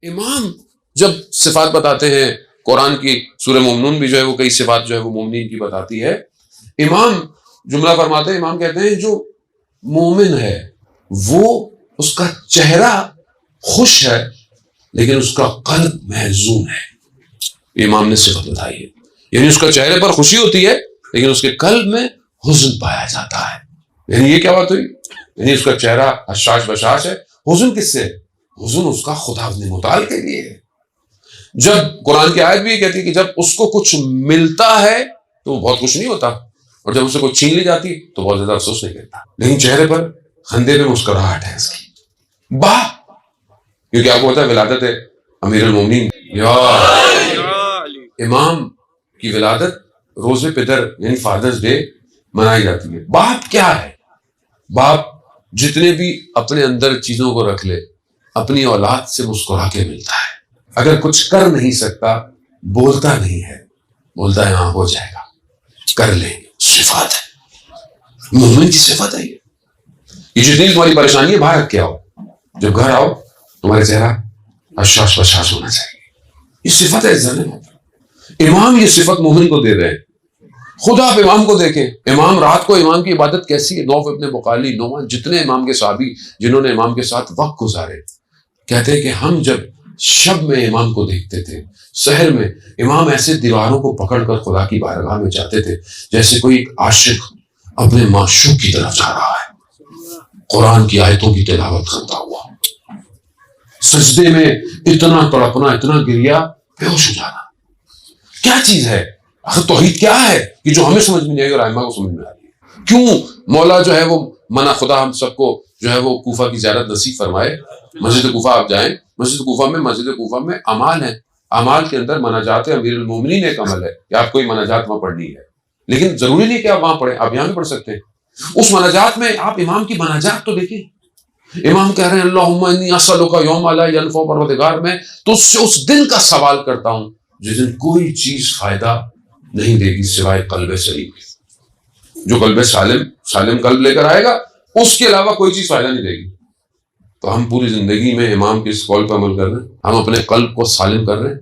امام جب صفات بتاتے ہیں، قرآن کی سورہ مومنون بھی جو ہے وہ کئی صفات جو ہے وہ مومنین کی بتاتی ہے. امام جملہ فرماتے ہیں، امام کہتے ہیں جو مومن ہے وہ اس کا چہرہ خوش ہے لیکن اس کا قلب محزون ہے. امام نے صفت بتائی ہے، یعنی اس کا چہرے پر خوشی ہوتی ہے لیکن اس کے قلب میں حزن پایا جاتا ہے. یعنی یہ کیا بات ہوئی؟ یعنی اس کا چہرہ حشاش بشاش ہے. حزن کس سے؟ حزن اس کا خدا متعال کے لیے ہے. جب قرآن کی آیت بھی یہ کہتی ہے کہ جب اس کو کچھ ملتا ہے تو وہ بہت خوش نہیں ہوتا، اور جب اسے کوئی چھین لی جاتی تو بہت زیادہ افسوس نہیں کرتا، لیکن چہرے پر خندے میں مسکراہٹ ہے اس کی. کیونکہ آپ کو پتا ہے ولادت ہے امیر المومنین امام کی ولادت روزے پدر یعنی فادرز ڈے منائی جاتی ہے. باپ کیا ہے؟ باپ جتنے بھی اپنے اندر چیزوں کو رکھ لے اپنی اولاد سے مسکرا کے ملتا ہے. اگر کچھ کر نہیں سکتا بولتا نہیں ہے، بولتا ہے ہاں ہو جائے گا، کر لیں گے. صفات ہے، مومن کی صفت ہے. یہ جتنی تمہاری پریشانی ہے باہر رکھ کے آؤ، جب گھر آؤ تمہارے چہرہ حشاش بشاش ہونا چاہیے. یہ صفت ہے ظالم. امام یہ صفت مومن کو دے رہے ہیں. خود آپ امام کو دیکھیں، امام رات کو امام کی عبادت کیسی ہے. نوف ابن بقالی، نعمان، جتنے امام کے صحابی جنہوں نے امام کے ساتھ وقت گزارے، کہتے ہیں کہ ہم جب شب میں امام کو دیکھتے تھے، سحر میں امام ایسے دیواروں کو پکڑ کر خدا کی بارگاہ میں جاتے تھے جیسے کوئی ایک عاشق اپنے معشوق کی طرف جا رہا ہے، قرآن کی آیتوں کی تلاوت کرتا ہوا، سجدے میں اتنا تڑپنا، اتنا گریا، بے ہوش ہو جانا. کیا چیز ہے؟ آخر توحید کیا ہے کہ جو ہمیں سمجھ میں نہیں آئی اور ائمہ کو سمجھ میں آ رہی ہے؟ کیوں مولا جو ہے وہ منع خدا ہم سب کو جو ہے وہ کوفہ کی زیارت نصیب فرمائے. مسجد کوفہ آپ جائیں، مسجد کوفہ میں اعمال ہیں، اعمال کے اندر مناجات امیر المومنین ایک عمل ہے کہ آپ کوئی مناجات وہاں پڑھنی ہے، لیکن ضروری نہیں کہ آپ وہاں پڑھیں، آپ یہاں بھی پڑھ سکتے ہیں. اس مناجات میں آپ امام کی مناجات تو دیکھیں. امام کہہ رہے ہیں اللہم انی اسألک یوم لا ینفع، پروردگار میں تو سے اس دن کا سوال کرتا ہوں جس دن کوئی چیز فائدہ نہیں دے گی سوائے قلب سلیم. جو قلب سالم قلب لے کر آئے گا اس کے علاوہ کوئی چیز فائدہ نہیں دے گی. تو ہم پوری زندگی میں امام کے اس قول پر عمل کر رہے ہیں. ہم اپنے قلب کو سالم کر رہے ہیں.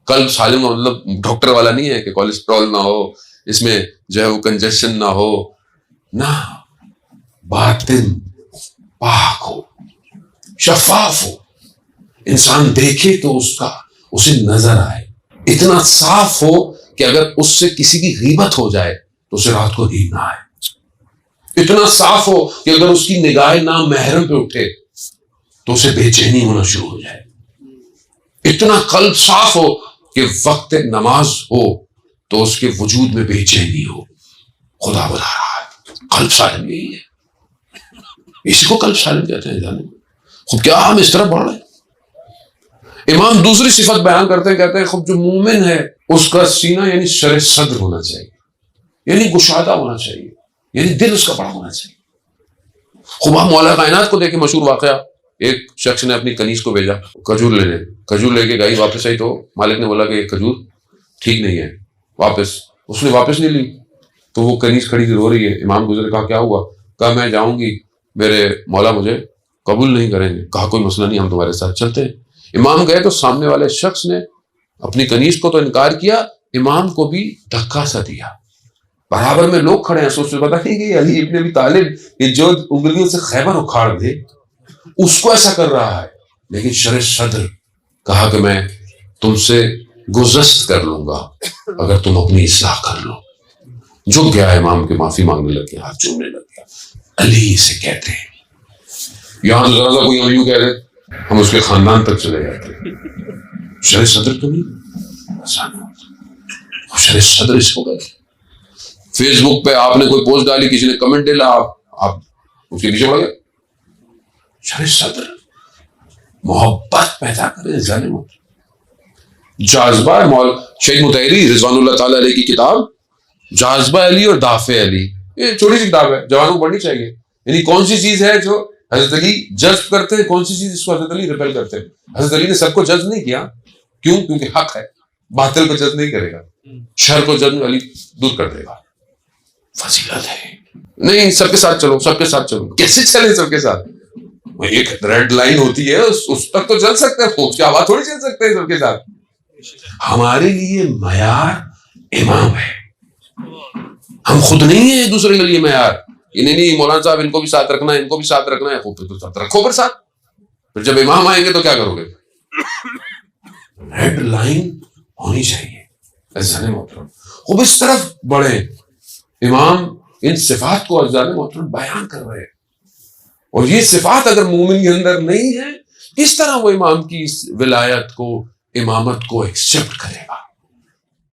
قلب سالم کا مطلب ڈاکٹر والا نہیں ہے کہ کولیسٹرول نہ ہو، اس میں جو ہے وہ کنجیشن نہ ہو، نہ، باطن پاک ہو، شفاف ہو، انسان دیکھے تو اسے نظر آئے، اتنا صاف ہو کہ اگر اس سے کسی کی غیبت ہو جائے تو اسے رات کو نیند نہ آئے، اتنا صاف ہو کہ اگر اس کی نگاہ نامحرم پہ اٹھے تو اسے بے چینی ہونا شروع ہو جائے، اتنا قلب صاف ہو کہ وقت نماز ہو تو اس کے وجود میں بے چینی ہو. خدا بتا رہا ہے قلب سالم یہی ہے، اسی کو قلب سالم کہتے ہیں. جانے خود کیا ہم اس طرح بڑھ رہے ہیں. امام دوسری صفت بیان کرتے ہیں، کہتے ہیں خود جو مومن ہے اس کا سینہ یعنی شرح صدر ہونا چاہیے، یعنی گشادہ ہونا چاہیے، یعنی دل اس کا بڑا ہونا چاہیے. خوب آپ مولا کائنات کو دیکھیں. مشہور واقعہ، ایک شخص نے اپنی کنیز کو بھیجا کھجور لینے، کھجور لے کے گئی، واپس آئی تو مالک نے بولا کہ یہ کھجور ٹھیک نہیں ہے، اس نے واپس نہیں لی. تو وہ کنیز کھڑی رو رہی ہے. امام گزرے، کہا کیا ہوا؟ کہا میں جاؤں گی، میرے مولا مجھے قبول نہیں کریں گے. کہا کوئی مسئلہ نہیں، ہم تمہارے ساتھ چلتے ہیں. امام گئے تو سامنے والے شخص نے اپنی کنیز کو تو انکار کیا، امام کو بھی دھکا سا دیا. برابر میں لوگ کھڑے ہیں، سوچ سے پتا نہیں کہ علی ابن ابی طالب یہ جو انگلیوں سے خیبر اکھاڑ دے اس کو ایسا کر رہا ہے. لیکن شرح صدر کہا کہ میں تم سے گزشت کر لوں گا اگر تم اپنی اصلاح کر لو. جھک گیا امام کے معافی مانگنے لگ گیا، ہاتھ چومنے لگ گیا. علی سے کہتے ہیں. یہاں ذرا سا کوئی یوں کہہ رہے ہم اس کے خاندان تک چلے جاتے ہیں. شرح صدر تو نہیں، شرح صدر اس کو گئے. فیس بک پہ آپ نے کوئی پوسٹ ڈالی، کسی نے کمنٹ ڈالا، آپ اس کے پیچھے پڑ گئے. شرح صدر محبت پیدا کرے. ظالم جاذبہ شہید مطہری رضوان اللہ تعالیٰ علیہ کی کتاب جاذبہ علی اور دافع علی، یہ چھوٹی سی کتاب ہے، جوانوں کو پڑھنی چاہیے. یعنی کون سی چیز ہے جو حضرت علی جذب کرتے ہیں، کون سی چیز اس کو حضرت علی ریپیل کرتے ہیں. حضرت علی نے سب کو جذب نہیں کیا. کیوں؟ کیونکہ حق ہے. باطل کو جذب نہیں کرے گا، شر کو جذب علی دور کر دے گا. فضیلت ہے. نہیں سب کے ساتھ چلو، سب کے ساتھ چلو. کیسے چلے سب کے ساتھ؟ ایک ریڈ لائن ہوتی ہے، اس تک تو چل سکتے ہیں، اس کے علاوہ تھوڑی چل سکتے ہیں سب کے ساتھ. ہمارے لیے معیار امام ہے، ہم خود نہیں ہیں ایک دوسرے کے لیے معیار. نہیں مولانا صاحب ان کو بھی ساتھ رکھنا ہے، ان کو بھی ساتھ رکھنا ہے. تو ساتھ رکھو پھر ساتھ. پھر جب امام آئیں گے تو کیا کرو گے؟ ریڈ لائن ہونی چاہیے. عزیزان محترم خوب اس طرف بڑھے. امام ان صفات کو عزیزان محترم بیان کر رہے ہیں، اور یہ صفات اگر مومن کے اندر نہیں ہے، کس طرح وہ امام کی اس ولایت کو، امامت کو ایکسپٹ کرے گا؟